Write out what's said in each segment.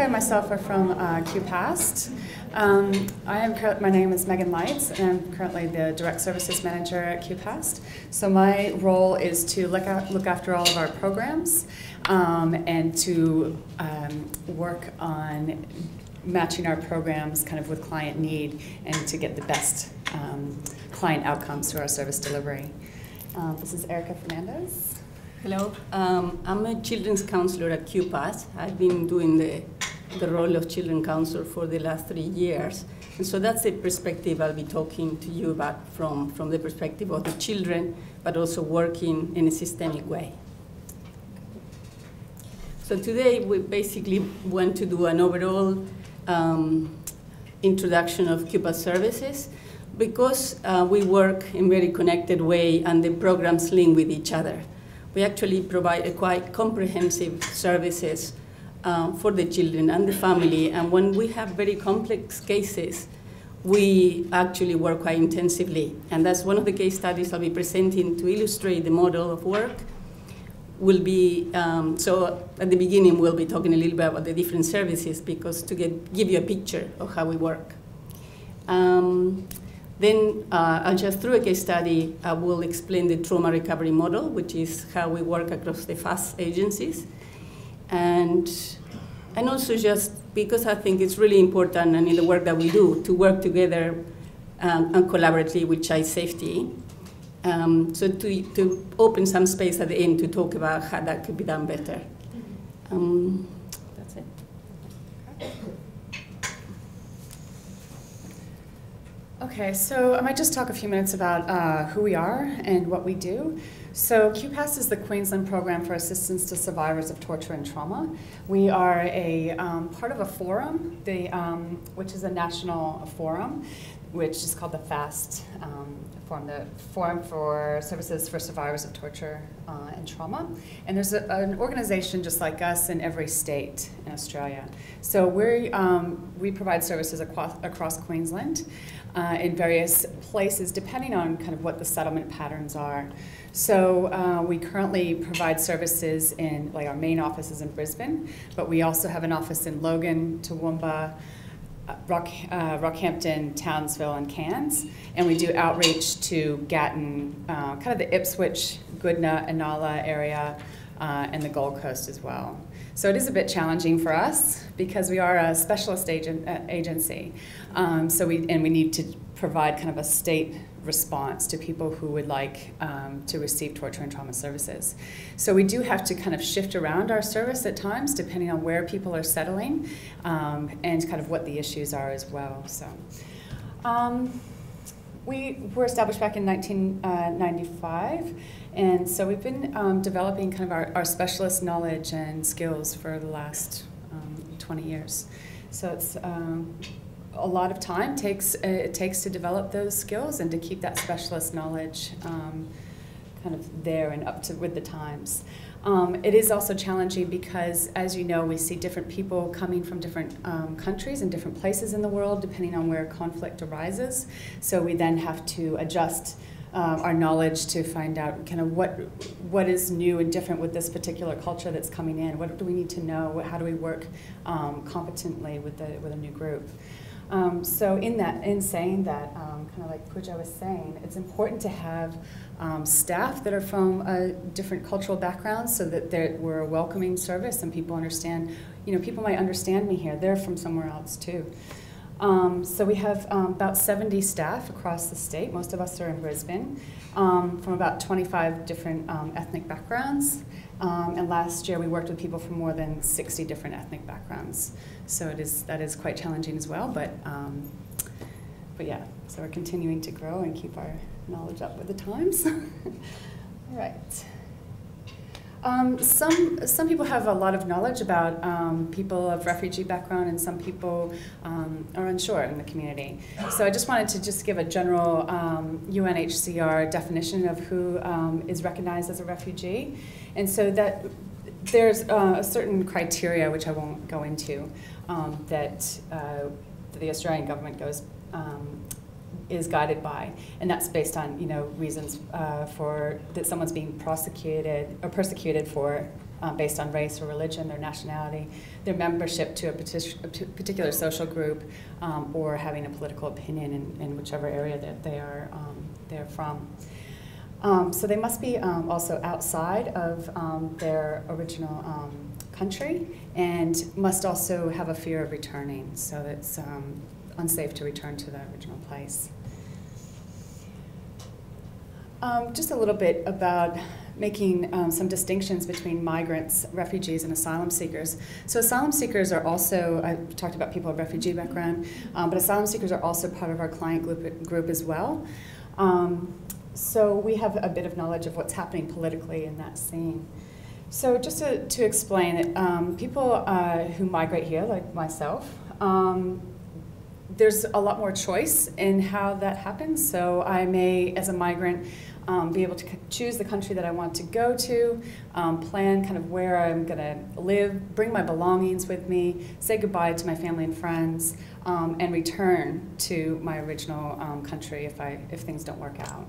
Myself are from QPASST. My name is Megan Leitz, and I'm currently the Direct Services Manager at QPASST. So my role is to look after all of our programs and to work on matching our programs kind of with client need and to get the best client outcomes through our service delivery. This is Fernandez. Hello, I'm a children's counselor at QPASST. I've been doing the role of children's counselor for the last 3 years. And so that's the perspective I'll be talking to you about from the perspective of the children, but also working in a systemic way. So today we basically want to do an overall introduction of QPASST services because we work in a very connected way and the programs link with each other. We actually provide a quite comprehensive services for the children and the family, and when we have very complex cases, we actually work quite intensively. And that's one of the case studies I'll be presenting to illustrate the model of work. Will be, so at the beginning we'll be talking a little bit about the different services because to give you a picture of how we work. Then I'll just through a case study, I will explain the trauma recovery model, which is how we work across the FAST agencies. And also just because I think it's really important and in the work that we do to work together and collaboratively with child safety. So to open some space at the end to talk about how that could be done better. That's it. Okay, so I might just talk a few minutes about who we are and what we do. So QPASST is the Queensland Program for Assistance to Survivors of Torture and Trauma. We are a part of a forum, which is a national forum, which is called the FAST Forum, the Forum for Services for Survivors of Torture and Trauma. And there's an organization just like us in every state in Australia. So we provide services across Queensland in various places, depending on kind of what the settlement patterns are. So we currently provide services in, like our main office is in Brisbane, but we also have an office in Logan, Toowoomba, Rockhampton, Townsville, and Cairns, and we do outreach to Gatton, kind of the Ipswich, Goodna, Inala area, and the Gold Coast as well. So it is a bit challenging for us because we are a specialist agency, so we need to provide kind of a state response to people who would like to receive torture and trauma services. So we do have to kind of shift around our service at times depending on where people are settling and kind of what the issues are as well. So we were established back in 1995, and so we've been developing kind of our specialist knowledge and skills for the last 20 years. So it's a lot of time it takes to develop those skills and to keep that specialist knowledge kind of there and up to with the times. It is also challenging because, as you know, we see different people coming from different countries and different places in the world depending on where conflict arises. So we then have to adjust our knowledge to find out kind of what is new and different with this particular culture that's coming in. What do we need to know? How do we work competently with a new group? So in saying that, kind of like Pooja was saying, it's important to have staff that are from different cultural backgrounds so that we're a welcoming service and people understand, people might understand me here, they're from somewhere else too. So we have about 70 staff across the state, most of us are in Brisbane, from about 25 different ethnic backgrounds. And last year we worked with people from more than 60 different ethnic backgrounds. So that is quite challenging as well, but yeah, so we're continuing to grow and keep our knowledge up with the times. All right. Some people have a lot of knowledge about people of refugee background, and some people are unsure in the community. So I just wanted to give a general UNHCR definition of who is recognized as a refugee. And so that there's a certain criteria, which I won't go into, that the Australian government is guided by, and that's based on reasons for that someone's being prosecuted or persecuted for based on race or religion, their nationality, their membership to a particular social group, or having a political opinion in whichever area that they're from. So they must be also outside of their original country, and must also have a fear of returning, so it's unsafe to return to the original place. Just a little bit about making some distinctions between migrants, refugees, and asylum seekers. So asylum seekers are also, I talked about people of refugee background, but asylum seekers are also part of our client group as well. So we have a bit of knowledge of what's happening politically in that scene. So just to explain it, people who migrate here, like myself, there's a lot more choice in how that happens. So I may, as a migrant, be able to choose the country that I want to go to, plan kind of where I'm going to live, bring my belongings with me, say goodbye to my family and friends, and return to my original country if things don't work out.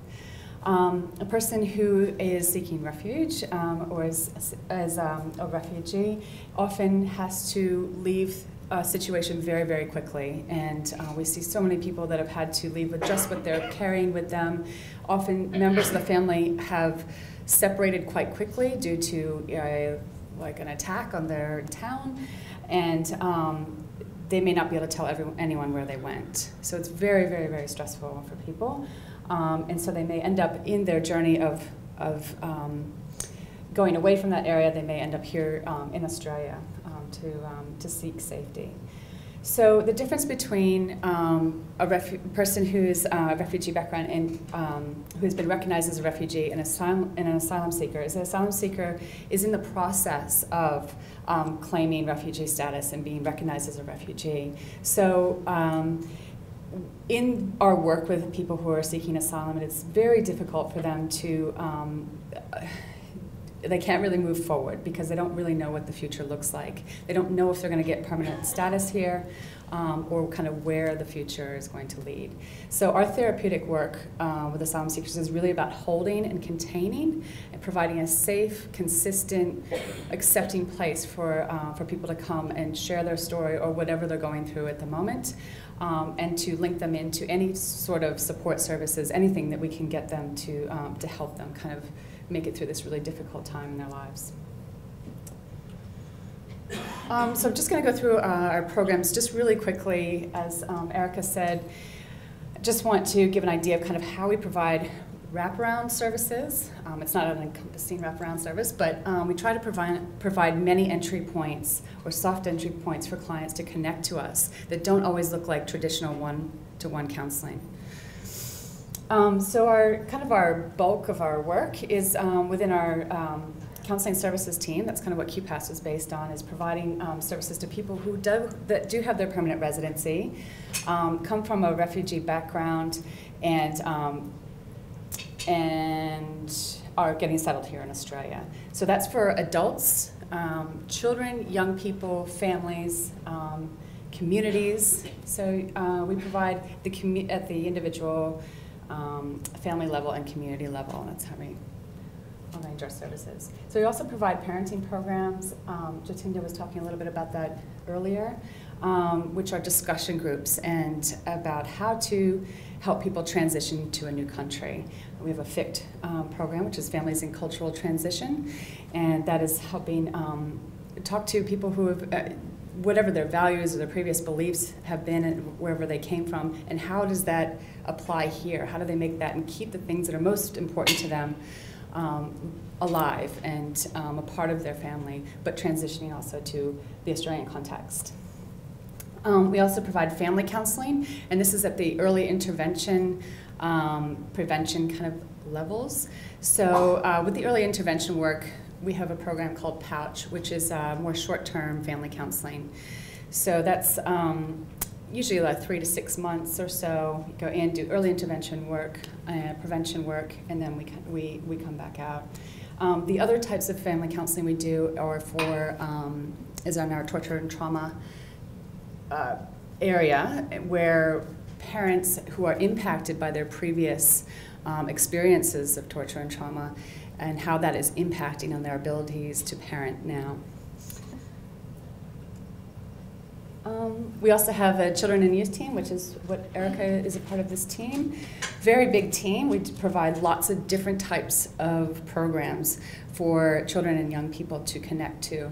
A person who is seeking refuge or is a refugee often has to leave a situation very, very quickly, and we see so many people that have had to leave with just what they're carrying with them. Often members of the family have separated quite quickly due to like an attack on their town, and they may not be able to tell anyone where they went. So it's very, very, very stressful for people. And so they may end up in their journey of going away from that area. They may end up here in Australia to seek safety. So the difference between a person who's a refugee background and who's been recognized as a refugee and an asylum seeker is an asylum seeker is in the process of claiming refugee status and being recognized as a refugee. So in our work with people who are seeking asylum, it's very difficult for them to, they can't really move forward because they don't really know what the future looks like. They don't know if they're going to get permanent status here or kind of where the future is going to lead. So our therapeutic work with asylum seekers is really about holding and containing and providing a safe, consistent, accepting place for people to come and share their story or whatever they're going through at the moment. And to link them into any sort of support services, anything that we can get them to help them kind of make it through this really difficult time in their lives. So I'm just going to go through our programs just really quickly. As Erica said, I just want to give an idea of kind of how we provide wraparound services. It's not an encompassing wraparound service, but we try to provide many entry points or soft entry points for clients to connect to us that don't always look like traditional one-to-one counseling. So our bulk of our work is within our counseling services team. That's kind of what QPASST is based on, is providing services to people who that do have their permanent residency, come from a refugee background, and are getting settled here in Australia. So that's for adults, children, young people, families, communities. So we provide at the individual family level and community level. That's how we arrange our services. So we also provide parenting programs. Jatinda was talking a little bit about that earlier, which are discussion groups and about how to help people transition to a new country. We have a FICT program, which is Families in Cultural Transition, and that is helping talk to people who have whatever their values or their previous beliefs have been and wherever they came from, and how does that apply here? How do they make that and keep the things that are most important to them alive and a part of their family, but transitioning also to the Australian context. We also provide family counseling, and this is at the early intervention, prevention kind of levels. So with the early intervention work, we have a program called POUCH, which is more short-term family counseling. So that's usually like 3 to 6 months or so. Go in, do early intervention work, prevention work, and then we come back out. The other types of family counseling we do are is on our torture and trauma area, where parents who are impacted by their previous experiences of torture and trauma and how that is impacting on their abilities to parent now. We also have a children and youth team, which is what Erica is a part of this team. Very big team. We provide lots of different types of programs for children and young people to connect to.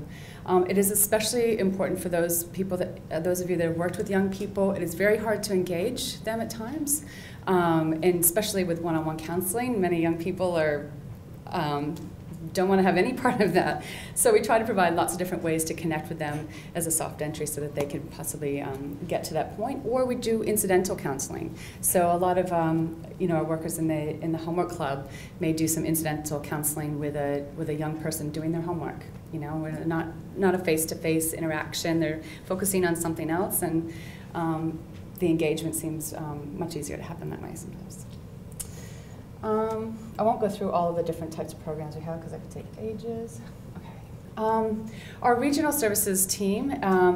It is especially important for those people those of you that have worked with young people. It is very hard to engage them at times, and especially with one-on-one counseling. Many young people are don't want to have any part of that. So we try to provide lots of different ways to connect with them as a soft entry so that they can possibly get to that point. Or we do incidental counseling. So a lot of our workers in the homework club may do some incidental counseling with a young person doing their homework. We're not a face-to-face interaction. They're focusing on something else, and the engagement seems much easier to happen that way sometimes. I won't go through all of the different types of programs we have because that could take ages. Okay. Our regional services team,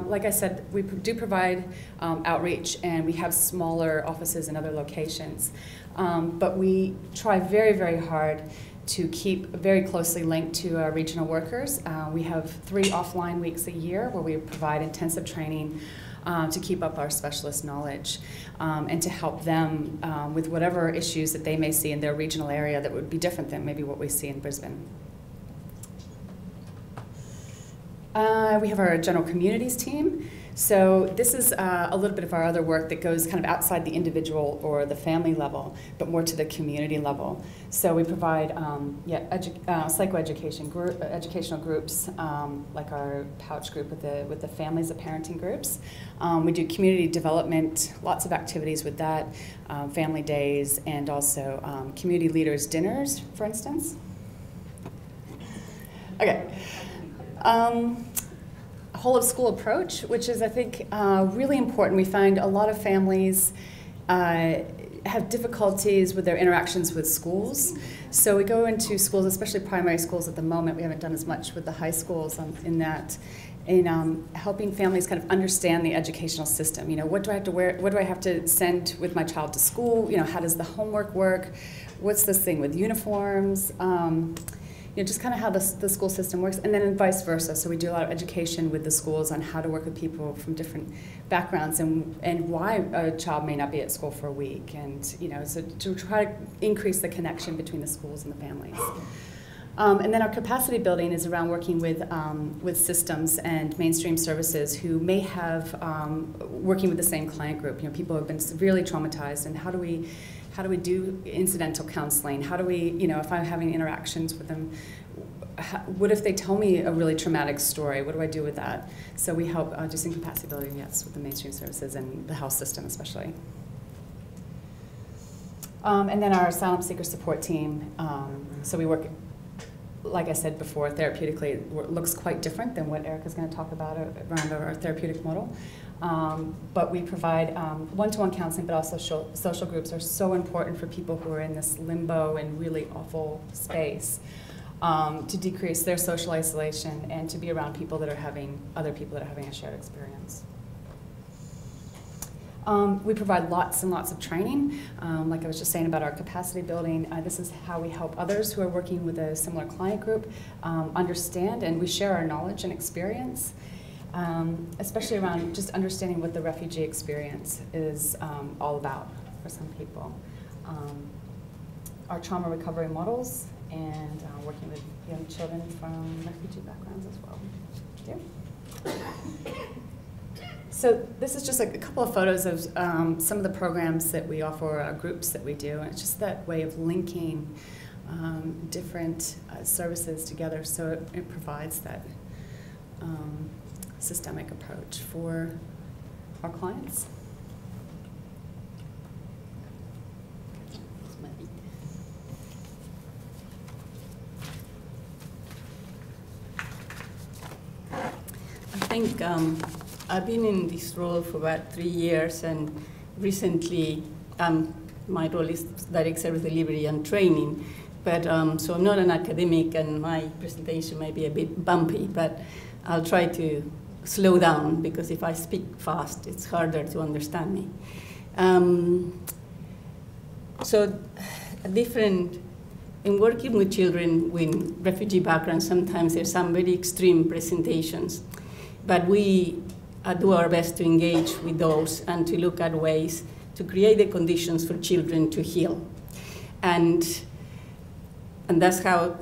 like I said, we do provide outreach, and we have smaller offices in other locations. But we try very, very hard to keep very closely linked to our regional workers. We have 3 offline weeks a year where we provide intensive training to keep up our specialist knowledge and to help them with whatever issues that they may see in their regional area that would be different than maybe what we see in Brisbane. We have our general communities team. So this is a little bit of our other work that goes kind of outside the individual or the family level, but more to the community level. So we provide psychoeducation educational groups, like our pouch group with the families of parenting groups. We do community development, lots of activities with that, family days, and also community leaders dinners, for instance. Okay. Whole of school approach, which is, I think, really important. We find a lot of families have difficulties with their interactions with schools. So we go into schools, especially primary schools at the moment. We haven't done as much with the high schools in helping families kind of understand the educational system. What do I have to wear? What do I have to send with my child to school? How does the homework work? What's this thing with uniforms? Just kind of how the school system works, and then vice versa. So we do a lot of education with the schools on how to work with people from different backgrounds and why a child may not be at school for a week, and so to try to increase the connection between the schools and the families. And then our capacity building is around working with systems and mainstream services who may have working with the same client group. People who have been severely traumatized, and how do we do incidental counseling? How do we, if I'm having interactions with them, what if they tell me a really traumatic story? What do I do with that? So we help do some capacity building, yes, with the mainstream services and the health system especially. And then our asylum seeker support team. So we work, like I said before, therapeutically, it looks quite different than what Erica's going to talk about around our therapeutic model. But we provide one-to-one counseling, but also social groups are so important for people who are in this limbo and really awful space to decrease their social isolation and to be around people that are having a shared experience. We provide lots and lots of training. Like I was just saying about our capacity building, this is how we help others who are working with a similar client group understand, and we share our knowledge and experience. Especially around just understanding what the refugee experience is all about for some people. Our trauma recovery models, and working with young children from refugee backgrounds as well. Yeah. So this is just a couple of photos of some of the programs that we offer, groups that we do, and it's just that way of linking different services together, so it provides that systemic approach for our clients. I think I've been in this role for about 3 years, and recently my role is direct service delivery and training. But so I'm not an academic, and my presentation may be a bit bumpy, but I'll try to slow down, because if I speak fast, it's harder to understand me. So different in working with children with refugee backgrounds, sometimes there's some very extreme presentations, but we do our best to engage with those and to look at ways to create the conditions for children to heal. And that's how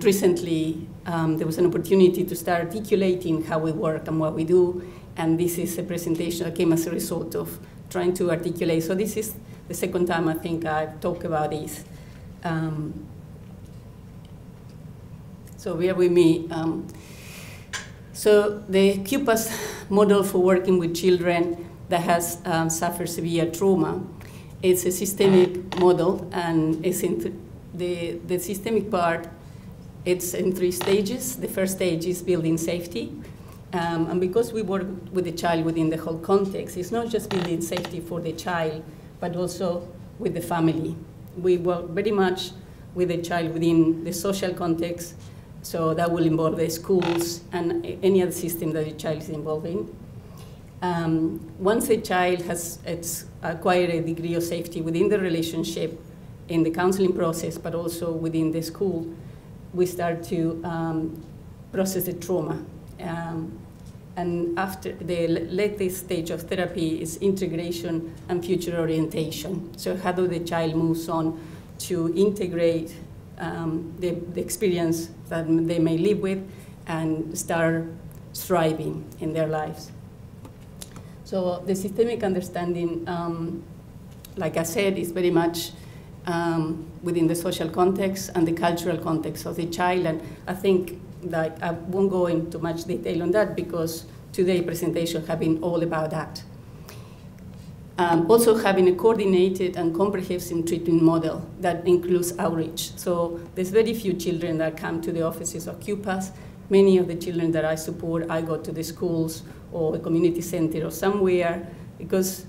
recently there was an opportunity to start articulating how we work and what we do. And this is a presentation that came as a result of trying to articulate. So this is the second time I think I've talked about this. So bear with me. So the QPASST model for working with children that has suffered severe trauma, it's a systemic model, and it's in the systemic part, it's in 3 stages. The first stage is building safety. And because we work with the child within the whole context, it's not just building safety for the child, but also with the family. We work very much with the child within the social context, so that will involve the schools and any other system that the child is involved in. Once a child has acquired a degree of safety within the relationship, in the counseling process, but also within the school, we start to process the trauma. And after the latest stage of therapy is integration and future orientation. So how do the child moves on to integrate the experience that they may live with and start thriving in their lives. So the systemic understanding, like I said, is very much within the social context and the cultural context of the child. And I think that I won't go into much detail on that because today's presentation has been all about that. Also having a coordinated and comprehensive treatment model that includes outreach. So there's very few children that come to the offices of QPASST. Many of the children that I support, I go to the schools or a community center or somewhere, because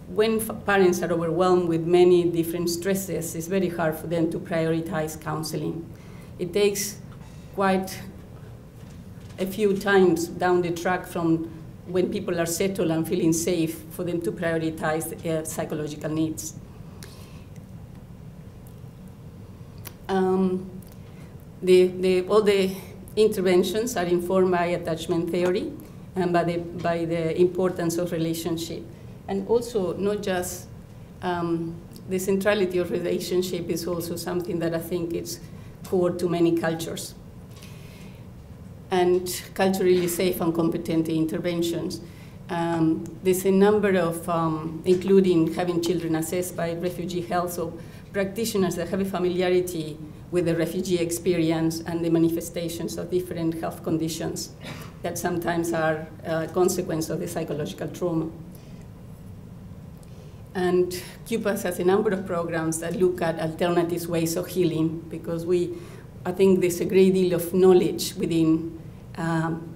when parents are overwhelmed with many different stresses, it's very hard for them to prioritize counseling. It takes quite a few times down the track from when people are settled and feeling safe for them to prioritize psychological needs. All the interventions are informed by attachment theory and by the importance of relationship. And also, not just the centrality of relationship is also something that I think is core to many cultures. And culturally safe and competent interventions. There's a number of, including having children assessed by refugee health, so practitioners that have a familiarity with the refugee experience and the manifestations of different health conditions that sometimes are a consequence of the psychological trauma. And QPASST has a number of programs that look at alternative ways of healing, because I think there's a great deal of knowledge within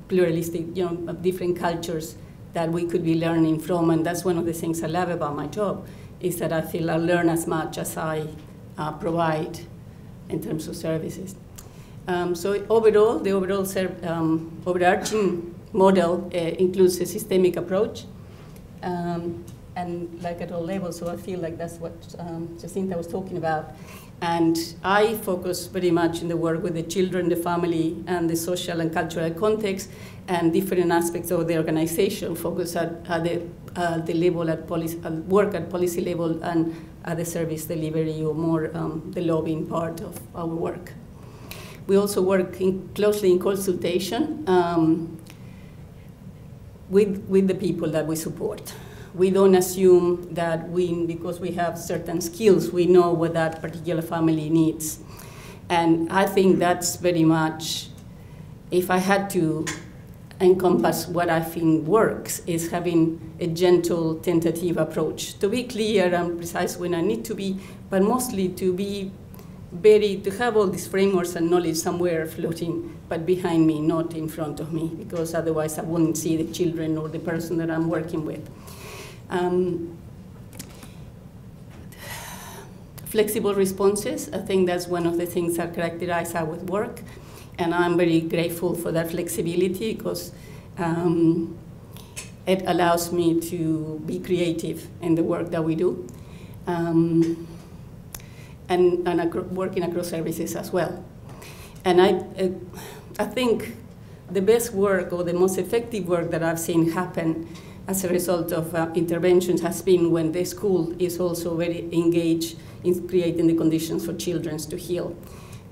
pluralistic, different cultures that we could be learning from, and that's one of the things I love about my job, is that I feel I learn as much as I provide in terms of services. So overall, the overarching model includes a systemic approach, and like at all levels, so I feel like that's what Jacinta was talking about. And I focus very much in the work with the children, the family, and the social and cultural context, and different aspects of the organization focus at the level, work at policy level, and at the service delivery, or more the lobbying part of our work. We also work closely in consultation with the people that we support. We don't assume that because we have certain skills, we know what that particular family needs. And I think that's very much, if I had to encompass what I think works, is having a gentle, tentative approach. To be clear and precise when I need to be, but mostly to have all these frameworks and knowledge somewhere floating, but behind me, not in front of me, because otherwise I wouldn't see the children or the person that I'm working with. Flexible responses, I think that's one of the things that characterize our work, and I'm very grateful for that flexibility, because it allows me to be creative in the work that we do. and working across services as well. And I think the best work or the most effective work that I've seen happen as a result of interventions has been when the school is also very engaged in creating the conditions for children to heal.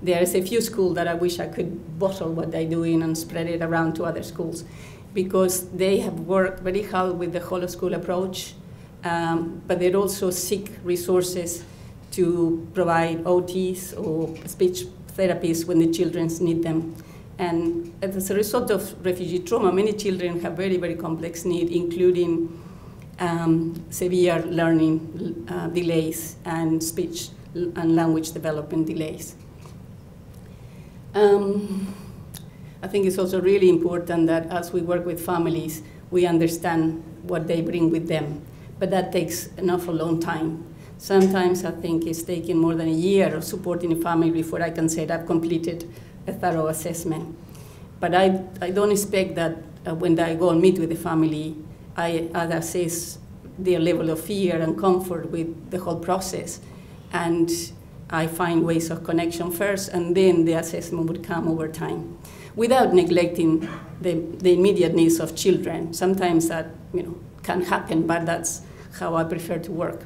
There is a few schools that I wish I could bottle what they're doing and spread it around to other schools, because they have worked very hard with the whole of school approach, but they also seek resources to provide OTs or speech therapies when the children need them. And as a result of refugee trauma, many children have very, very complex needs, including severe learning delays and speech and language development delays. I think it's also really important that as we work with families, we understand what they bring with them. But that takes an awful long time. Sometimes I think it's taking more than a year of supporting a family before I can say that I've completed a thorough assessment. But I don't expect that when I go and meet with the family, I assess their level of fear and comfort with the whole process. And I find ways of connection first, and then the assessment would come over time, without neglecting the immediate needs of children. Sometimes that can happen, but that's how I prefer to work.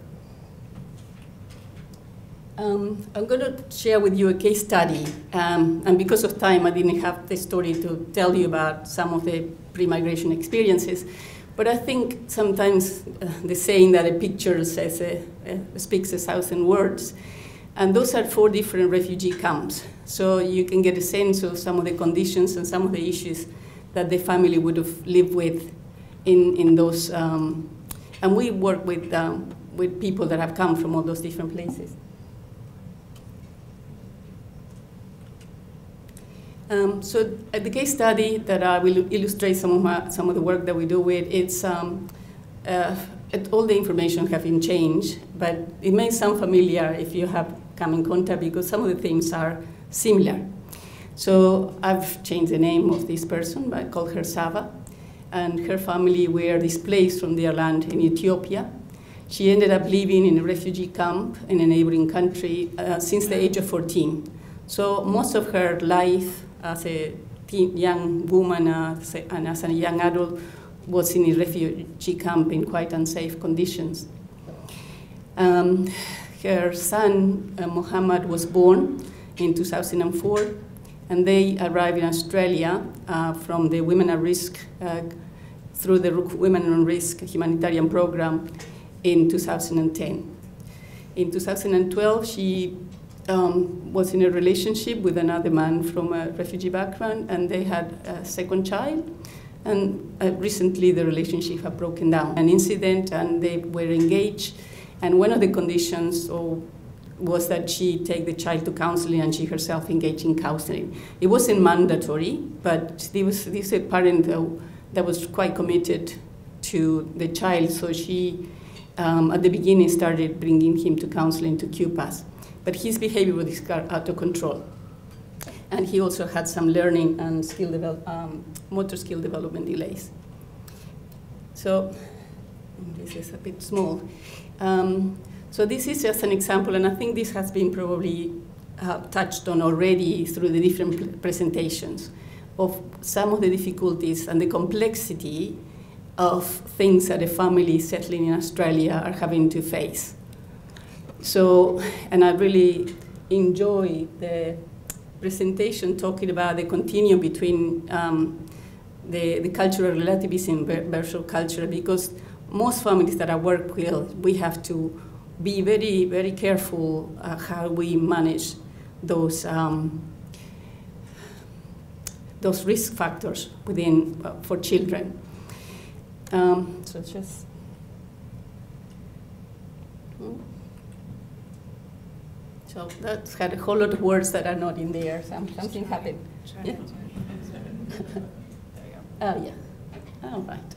I'm going to share with you a case study, and because of time, I didn't have the story to tell you about some of the pre-migration experiences, but I think sometimes the saying that a picture says speaks 1,000 words, and those are 4 different refugee camps, so you can get a sense of some of the conditions and some of the issues that the family would have lived with in those, and we work with people that have come from all those different places. So the case study that I will illustrate some of the work that we do with, it's all the information have been changed, but it may sound familiar if you have come in contact, because some of the themes are similar. So I've changed the name of this person, but I call her Sava, and her family were displaced from their land in Ethiopia. She ended up living in a refugee camp in a neighboring country since the age of 14. So most of her life as a young woman and as a young adult was in a refugee camp in quite unsafe conditions. Her son, Muhammad, was born in 2004, and they arrived in Australia from the Women at Risk, through the Women at Risk humanitarian program in 2010. In 2012, she was in a relationship with another man from a refugee background, and they had a second child. And recently, the relationship had broken down. An incident, and they were engaged. And one of the conditions was that she take the child to counseling, and she herself engaged in counseling. It wasn't mandatory, but this is a parent that was quite committed to the child. So she, at the beginning, started bringing him to counseling to QPASST. But his behavior was out of control. And he also had some learning and motor skill development delays. So this is a bit small. So this is just an example, and I think this has been probably touched on already through the different presentations of some of the difficulties and the complexity of things that a family settling in Australia are having to face. So, and I really enjoy the presentation talking about the continuum between the cultural relativism versus culture, because most families that I work with, we have to be very, very careful how we manage those risk factors within for children. So just. So that's had a whole lot of words that are not in there. Something happened. Yeah. There you go. Oh, yeah. All right.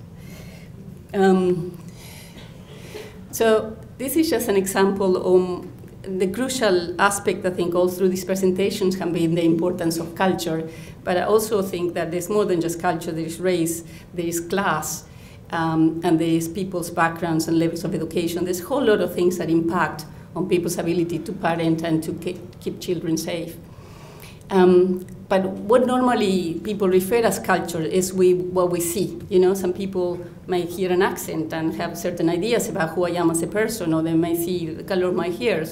So this is just an example of the crucial aspect, I think, all through these presentations can be the importance of culture. But I also think that there's more than just culture. There is race, there is class, and there is people's backgrounds and levels of education. There's a whole lot of things that impact on people's ability to parent and to keep children safe. But what normally people refer as culture is what we see. You know, some people may hear an accent and have certain ideas about who I am as a person, or they may see the color of my hair,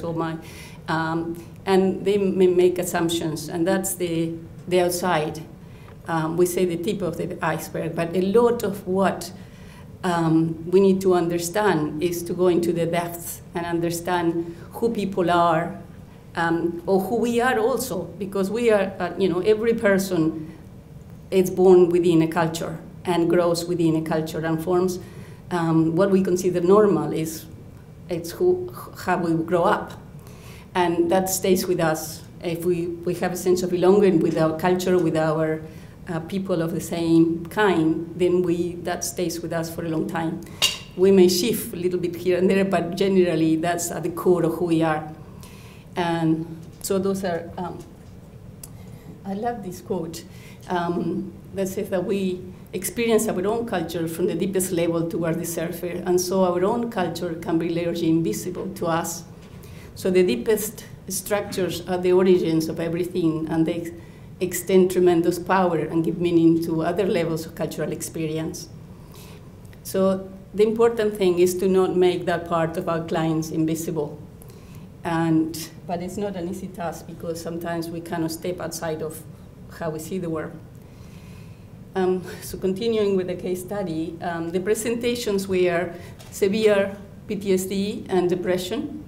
and they may make assumptions, and that's the outside. We say the tip of the iceberg, but a lot of what we need to understand is to go into the depths and understand who people are, or who we are also, because we are, every person is born within a culture and grows within a culture and forms what we consider normal it's how we grow up. And that stays with us. If we have a sense of belonging with our culture, with our people of the same kind, then that stays with us for a long time. We may shift a little bit here and there, but generally that's at the core of who we are. And so those are, I love this quote that says that we experience our own culture from the deepest level toward the surface, and so our own culture can be largely invisible to us. So the deepest structures are the origins of everything, and they extend tremendous power and give meaning to other levels of cultural experience. So the important thing is to not make that part of our clients invisible. But it's not an easy task, because sometimes we cannot step outside of how we see the world. So continuing with the case study, the presentations were severe PTSD and depression.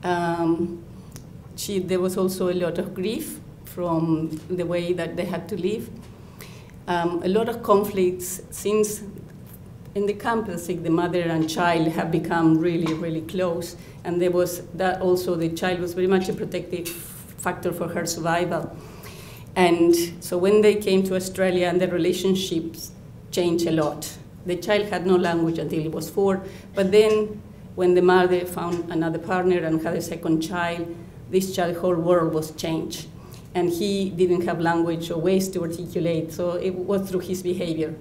There was also a lot of grief from the way that they had to live. A lot of conflicts, since in the campus, the mother and child have become really, really close. And there was that also, the child was very much a protective factor for her survival. And so when they came to Australia, and their relationships changed a lot. The child had no language until he was 4, but then when the mother found another partner and had a second child, this child's whole world was changed. And he didn't have language or ways to articulate, so it was through his behavior.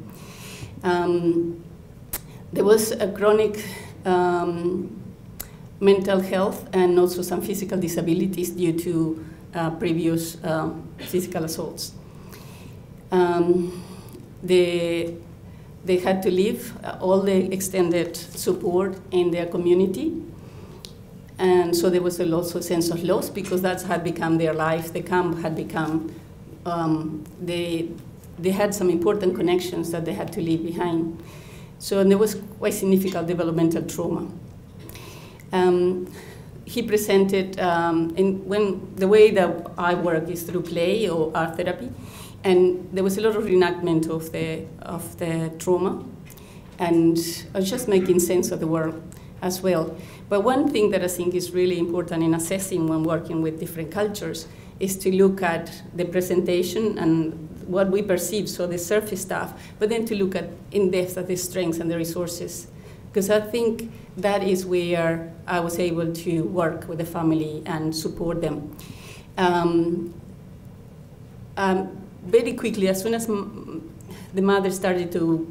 There was a chronic mental health and also some physical disabilities due to previous physical assaults. They had to leave all the extended support in their community. And so there was also a sense of loss, because that had become their life. The camp had become, they had some important connections that they had to leave behind. So there was quite significant developmental trauma. He presented, when the way that I work is through play or art therapy, and there was a lot of reenactment of the trauma, and I was just making sense of the world as well. But one thing that I think is really important in assessing when working with different cultures is to look at the presentation and what we perceive, so the surface stuff, but then to look at in depth at the strengths and the resources. Because I think that is where I was able to work with the family and support them. Very quickly, as soon as the mother started to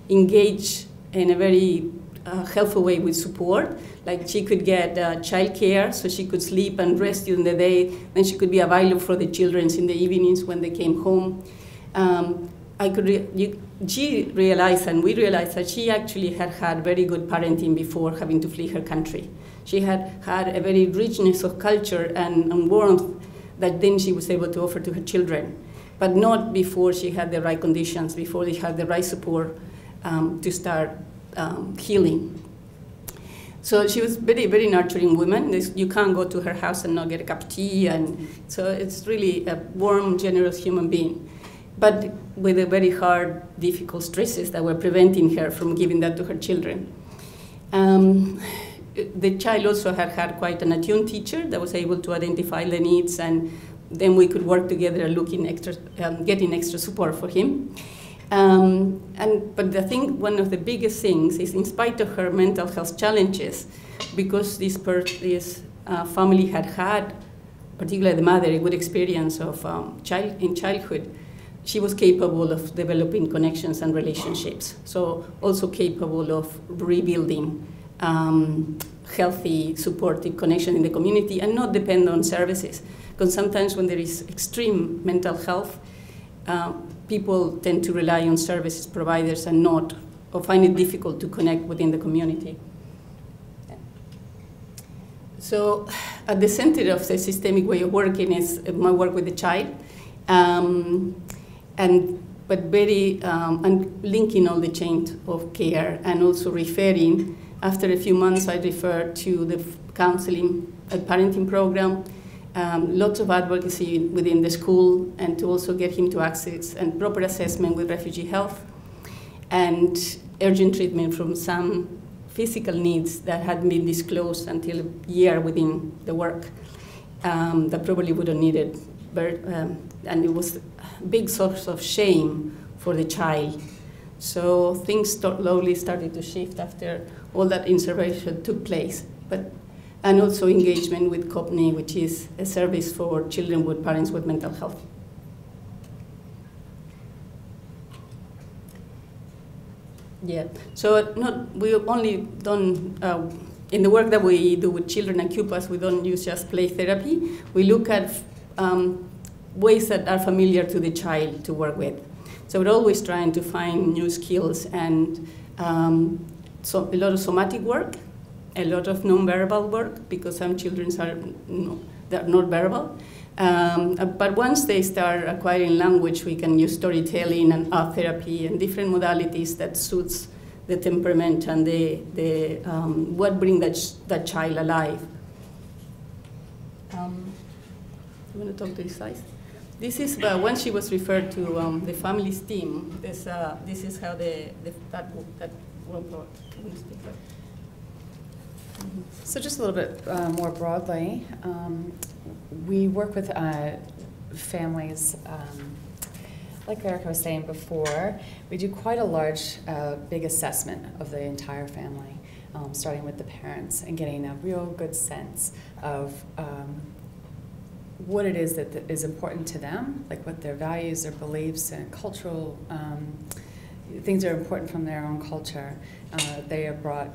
engage in a very helpful way with support, like she could get childcare, so she could sleep and rest during the day, then she could be available for the children in the evenings when they came home. She realized, and we realized, that she actually had had very good parenting before having to flee her country. She had had a very richness of culture and warmth that then she was able to offer to her children, but not before she had the right conditions, before they had the right support to start healing. So she was very, very nurturing woman. You can't go to her house and not get a cup of tea, and so it's really a warm, generous human being, but with a very hard, difficult stresses that were preventing her from giving that to her children. The child also had had quite an attuned teacher that was able to identify the needs, and then we could work together looking getting extra support for him. But I think one of the biggest things is, in spite of her mental health challenges, because this family had had, particularly the mother, a good experience of in childhood, she was capable of developing connections and relationships. So also capable of rebuilding healthy, supportive connection in the community and not depend on services. Because sometimes when there is extreme mental health, people tend to rely on services providers and not, or find it difficult to connect within the community. So at the center of the systemic way of working is my work with the child, and linking all the chain of care, and also referring. After a few months, I refer to the counseling and parenting program, lots of advocacy within the school, and to also get him to access and proper assessment with refugee health, and urgent treatment from some physical needs that hadn't been disclosed until a year within the work that probably would have needed. And it was a big source of shame for the child. So things slowly started to shift after all that intervention took place. And also engagement with COPNI, which is a service for children with parents with mental health. Yeah, so we only done, in the work that we do with children at QPASST, we don't use just play therapy. We look at ways that are familiar to the child to work with. So we're always trying to find new skills, and so a lot of somatic work, a lot of non-verbal work, because some children they're not verbal. But once they start acquiring language, we can use storytelling and art therapy and different modalities that suits the temperament and what brings that child alive. You want to talk to this side? This is when she was referred to the families team. This is how that worked. So just a little bit more broadly, we work with families, like Erica was saying before, we do quite a large, big assessment of the entire family, starting with the parents and getting a real good sense of what it is that is important to them, like what their values, their beliefs, and cultural things are important from their own culture they have brought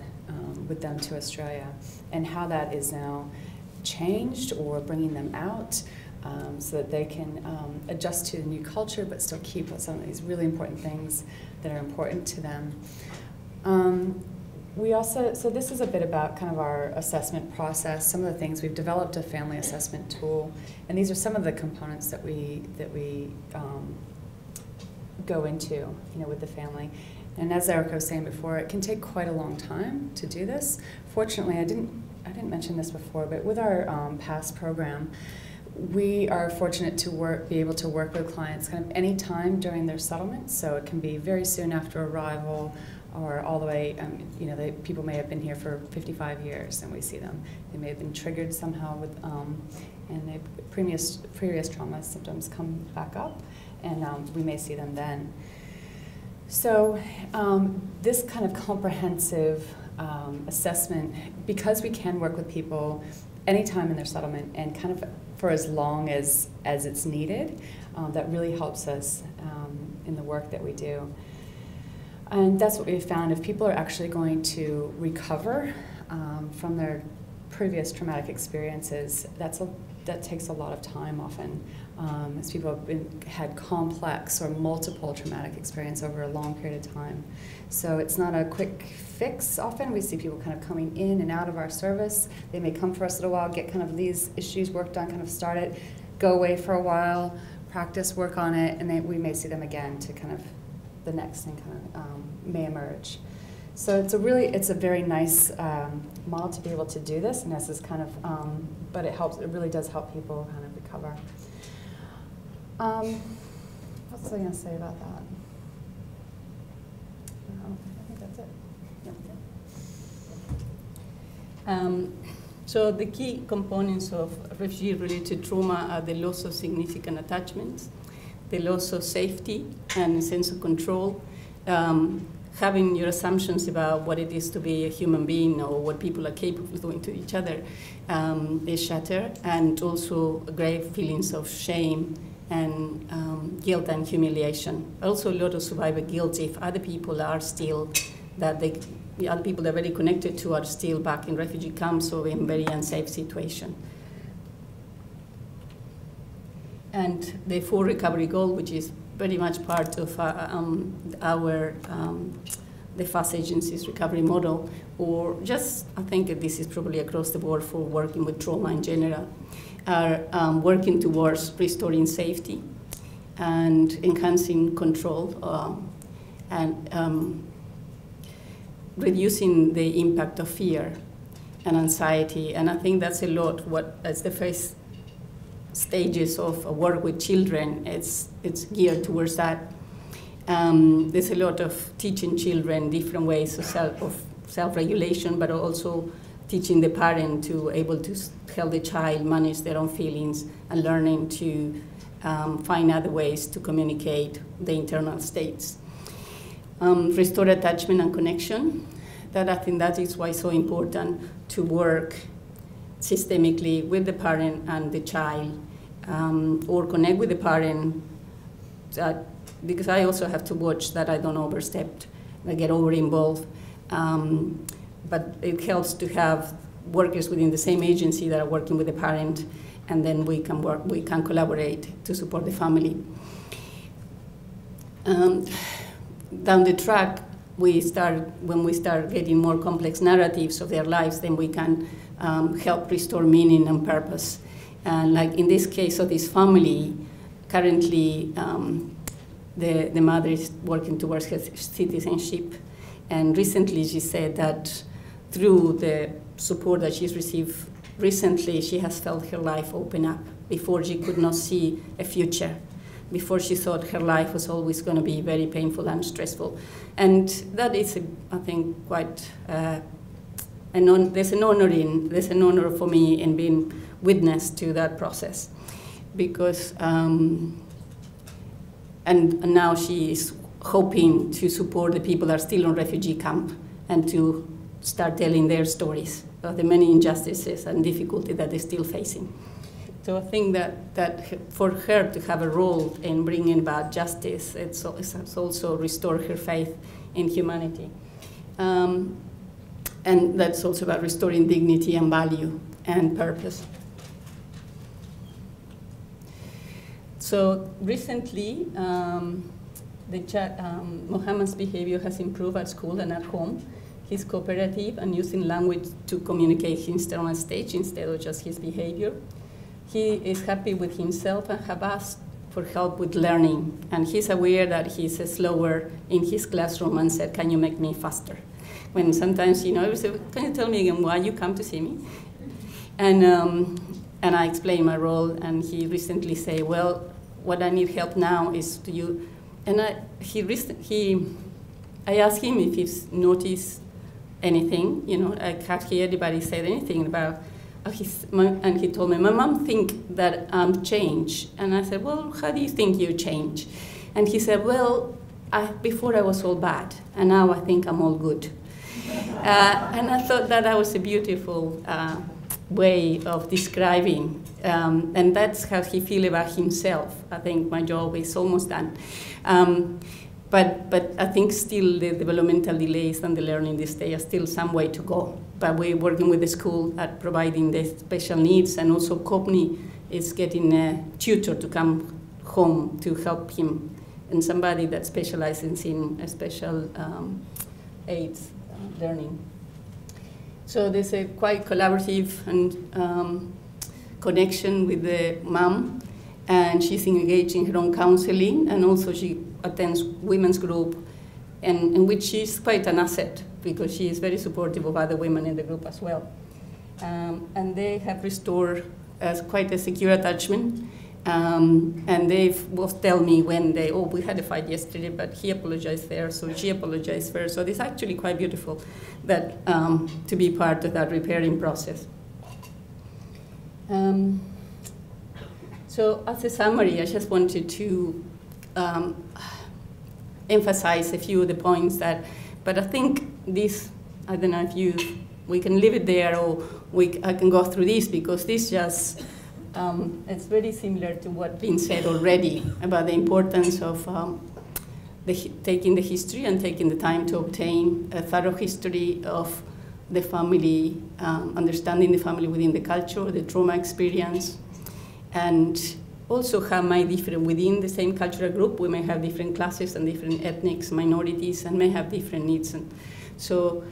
with them to Australia, and how that is now changed or bringing them out so that they can adjust to the new culture but still keep some of these really important things that are important to them. So this is a bit about kind of our assessment process, some of the things. We've developed a family assessment tool, and these are some of the components that we go into, with the family. And as Erica was saying before, it can take quite a long time to do this. Fortunately, I didn't mention this before, but with our QPASST program, we are fortunate to be able to work with clients kind of any time during their settlement. So it can be very soon after arrival, or all the way, people may have been here for 55 years, and we see them. They may have been triggered somehow with, and previous trauma symptoms come back up, and we may see them then. So this kind of comprehensive assessment, because we can work with people anytime in their settlement and kind of for as long as it's needed, that really helps us in the work that we do. And that's what we've found. If people are actually going to recover from their previous traumatic experiences, that takes a lot of time often, as people have had complex or multiple traumatic experience over a long period of time. So it's not a quick fix often. We see people kind of coming in and out of our service. They may come for us a little while, get kind of these issues worked on, kind of start it, go away for a while, practice, work on it, and then we may see them again to kind of the next thing kind of may emerge. So it's a very nice model to be able to do this, and this is kind of, but it really does help people kind of recover. What's I going to say about that? I think that's it. Yeah. So the key components of refugee-related trauma are the loss of significant attachments, the loss of safety and a sense of control, having your assumptions about what it is to be a human being or what people are capable of doing to each other is shattered, and also grave feelings of shame and guilt and humiliation. Also a lot of survivor guilt if other people are still that the other people they're very connected to are still back in refugee camps or in very unsafe situation. And the 4 recovery goal, which is very much part of the FAST agency's recovery model, or just, I think this is probably across the board for working with trauma in general, are working towards restoring safety and enhancing control and reducing the impact of fear and anxiety. And I think that's a lot what, as the first stages of work with children, it's geared towards that. There's a lot of teaching children different ways of self-regulation, but also teaching the parent to able to help the child manage their own feelings and learning to find other ways to communicate the internal states. Restore attachment and connection. That I think that is why it's so important to work systemically with the parent and the child, or connect with the parent, because I also have to watch that I don't overstep, I get over-involved. But it helps to have workers within the same agency that are working with the parent, and then we can collaborate to support the family. Down the track, when we start getting more complex narratives of their lives, then we can help restore meaning and purpose. And like in this case of this family, currently the mother is working towards her citizenship. And recently she said that through the support that she's received recently, she has felt her life open up. Before she could not see a future. Before she thought her life was always going to be very painful and stressful. And that is, I think, quite, there's an honor for me in being witness to that process. Because, and now she is hoping to support the people that are still in refugee camp and to start telling their stories of the many injustices and difficulties that they're still facing. So I think that for her to have a role in bringing about justice, it's also restore her faith in humanity. And that's also about restoring dignity and value and purpose. So recently, Mohammed's behavior has improved at school and at home. He's cooperative and using language to communicate his internal stage instead of just his behavior. He is happy with himself and have asked for help with learning. And he's aware that he's slower in his classroom and said, "Can you make me faster?" When sometimes, you know, he said, "Can you tell me again why you come to see me?" And I explain my role, and he recently said, "Well, what I need help now is to you." And I asked him if he's noticed anything, you know, I can't hear anybody say anything about, and he told me, "My mom think that I'm changed." And I said, "Well, how do you think you change?" And he said, "Well, before I was all bad, and now I think I'm all good." And I thought that was a beautiful way of describing, and that's how he feels about himself. I think my job is almost done. But I think still the developmental delays and the learning this day are still some way to go. But we're working with the school at providing the special needs, and also Kopni is getting a tutor to come home to help him, and somebody that specializes in special aids learning. So there's a quite collaborative and connection with the mom, and she's engaged in her own counseling, and also she attends women's group, and in which she's quite an asset because she is very supportive of other women in the group as well. And they have restored quite a secure attachment, and they both tell me when we had a fight yesterday, but he apologized first, so she apologized first. So it's actually quite beautiful that to be part of that repairing process. So as a summary, I just wanted to emphasize a few of the points but I think this, I don't know if we can leave it there, or I can go through this, because this just, it's very similar to what's been said already about the importance of taking the history and taking the time to obtain a thorough history of the family, understanding the family within the culture, the trauma experience, and also have within the same cultural group, we may have different classes and different ethnics, minorities, and may have different needs. And so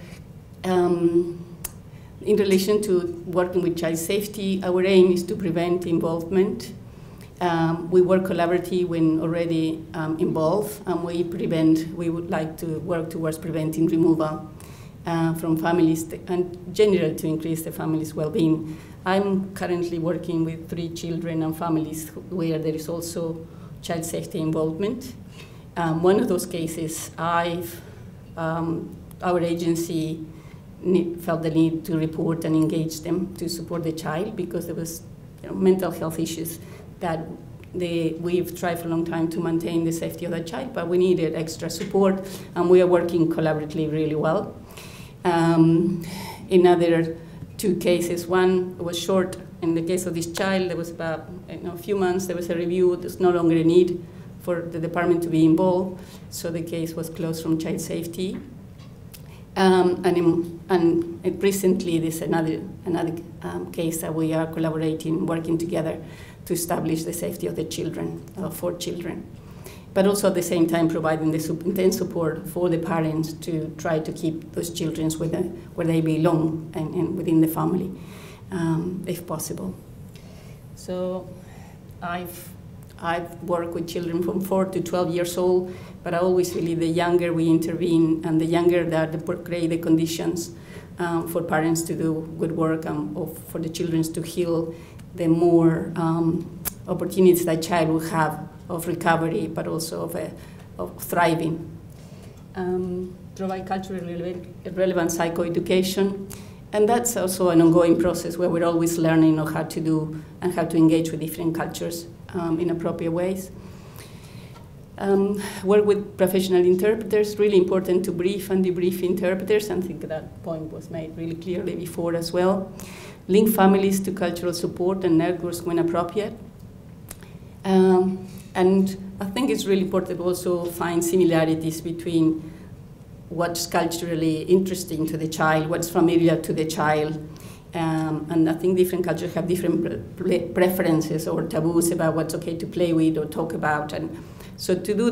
in relation to working with child safety, our aim is to prevent involvement. We work collaboratively when already involved, and we would like to work towards preventing removal from families and generally to increase the family's well-being. I'm currently working with 3 children and families where there is also child safety involvement. One of those cases, our agency felt the need to report and engage them to support the child because there was mental health issues that we've tried for a long time to maintain the safety of the child, but we needed extra support, and we are working collaboratively really well. In other 2 cases, one was short. In the case of this child, there was about a few months, there was a review, there's no longer a need for the department to be involved, so the case was closed from child safety. And recently, there's another case that we are collaborating, working together to establish the safety of the children, 4 children. But also at the same time providing the intense support for the parents to try to keep those children where they belong and within the family, if possible. So I've worked with children from 4 to 12 years old, but I always believe the younger we intervene and the younger that create the conditions for parents to do good work and for the children to heal, the more opportunities that child will have of recovery, but also of thriving. Provide culturally relevant psychoeducation, and that's also an ongoing process where we're always learning on how to do and how to engage with different cultures in appropriate ways. Work with professional interpreters, really important to brief and debrief interpreters, and I think that point was made really clearly before as well. Link families to cultural support and networks when appropriate. And I think it's really important to also find similarities between what's culturally interesting to the child, what's familiar to the child. And I think different cultures have different preferences or taboos about what's okay to play with or talk about. And so to do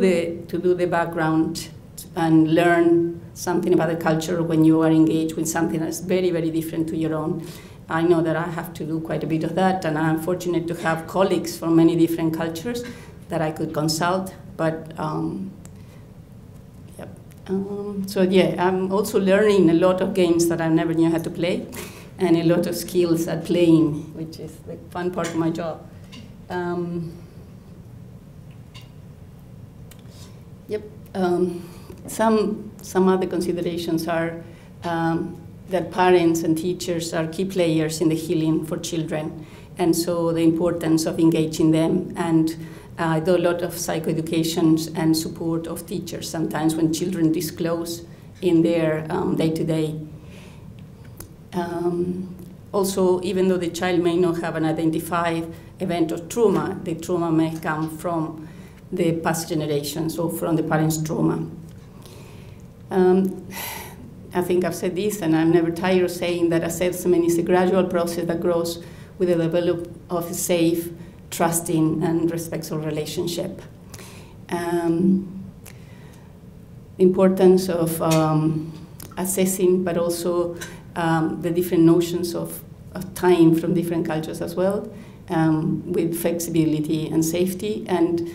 the background and learn something about the culture when you are engaged with something that's very, very different to your own. I know that I have to do quite a bit of that, and I'm fortunate to have colleagues from many different cultures that I could consult. But so yeah, I'm also learning a lot of games that I never knew how to play, and a lot of skills at playing, which is the fun part of my job. Some other considerations are that parents and teachers are key players in the healing for children, and so the importance of engaging them, and I do a lot of psychoeducation and support of teachers sometimes when children disclose in their day-to-day. Also, even though the child may not have an identified event of trauma, the trauma may come from the past generations or from the parents' trauma. I think I've said this, and I'm never tired of saying that assessment is a gradual process that grows with the development of a safe, trusting, and respectful relationship. Importance of assessing, but also the different notions of time from different cultures as well, with flexibility and safety. And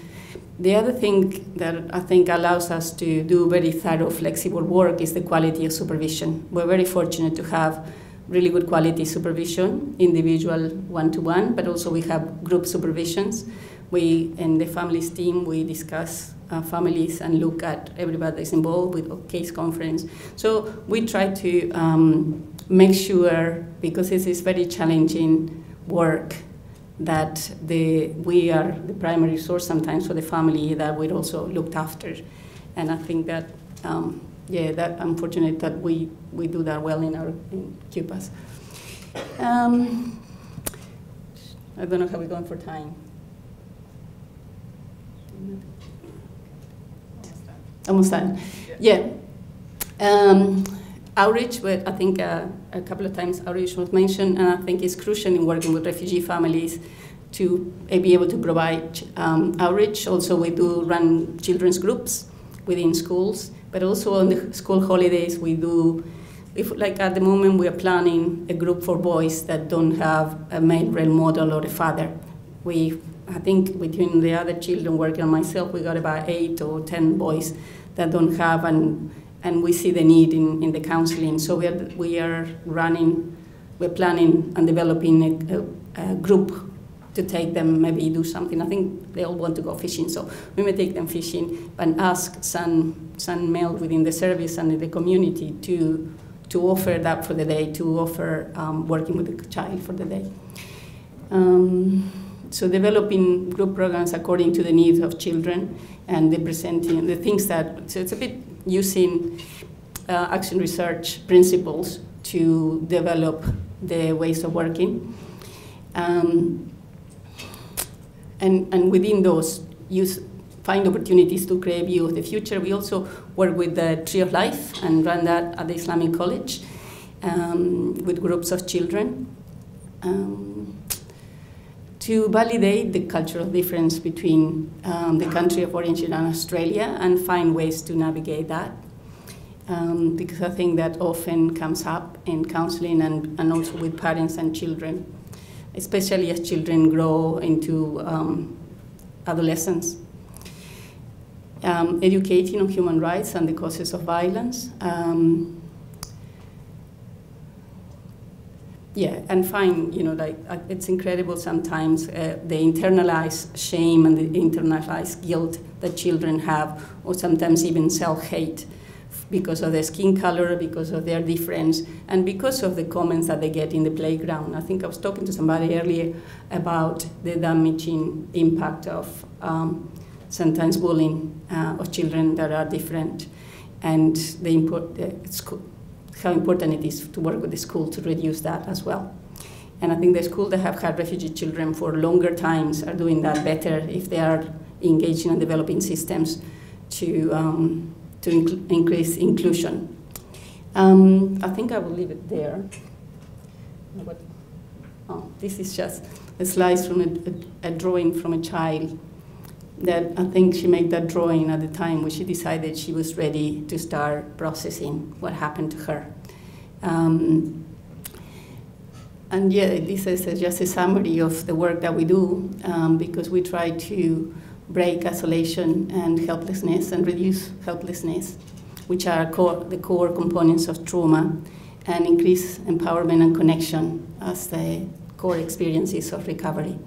the other thing that I think allows us to do very thorough, flexible work is the quality of supervision. We're very fortunate to have really good quality supervision, individual one-to-one, but also we have group supervisions. We, in the families team, we discuss families and look at everybody that's involved with a case conference. So we try to make sure, because this is very challenging work, that we are the primary source sometimes for the family, that we're also looked after. And I think that, that I'm fortunate that we do that well in QPASST. I don't know how we're going for time. Almost done. Yeah. Outreach, but I think a couple of times outreach was mentioned, and I think it's crucial in working with refugee families to be able to provide outreach. Also, we do run children's groups within schools, but also on the school holidays we do, like at the moment we are planning a group for boys that don't have a male role model or a father. I think between the other children working on myself, we got about 8 or 10 boys that don't have, and we see the need in the counseling. So we're planning and developing a group to take them, maybe do something. I think they all want to go fishing, so we may take them fishing and ask some male within the service and in the community to offer that for the day, to offer working with the child for the day. So developing group programs according to the needs of children and presenting the things that, so it's a bit using action research principles to develop the ways of working. And within those, find opportunities to create view of the future. We also work with the Tree of Life and run that at the Islamic College with groups of children to validate the cultural difference between the country of origin and Australia and find ways to navigate that. Because I think that often comes up in counseling and also with parents and children, especially as children grow into adolescence. Educating on human rights and the causes of violence. And find, it's incredible sometimes the internalized shame and the internalized guilt that children have, or sometimes even self-hate because of their skin color, because of their difference, and because of the comments that they get in the playground. I think I was talking to somebody earlier about the damaging impact of sometimes bullying of children that are different, and how important it is to work with the school to reduce that as well. And I think the schools that have had refugee children for longer times are doing that better if they are engaging in developing systems to increase inclusion. I think I will leave it there. This is just a slice from a drawing from a child that I think she made that drawing at the time when she decided she was ready to start processing what happened to her. And this is just a summary of the work that we do because we try to break isolation and helplessness and reduce helplessness, which are the core components of trauma, and increase empowerment and connection as the core experiences of recovery.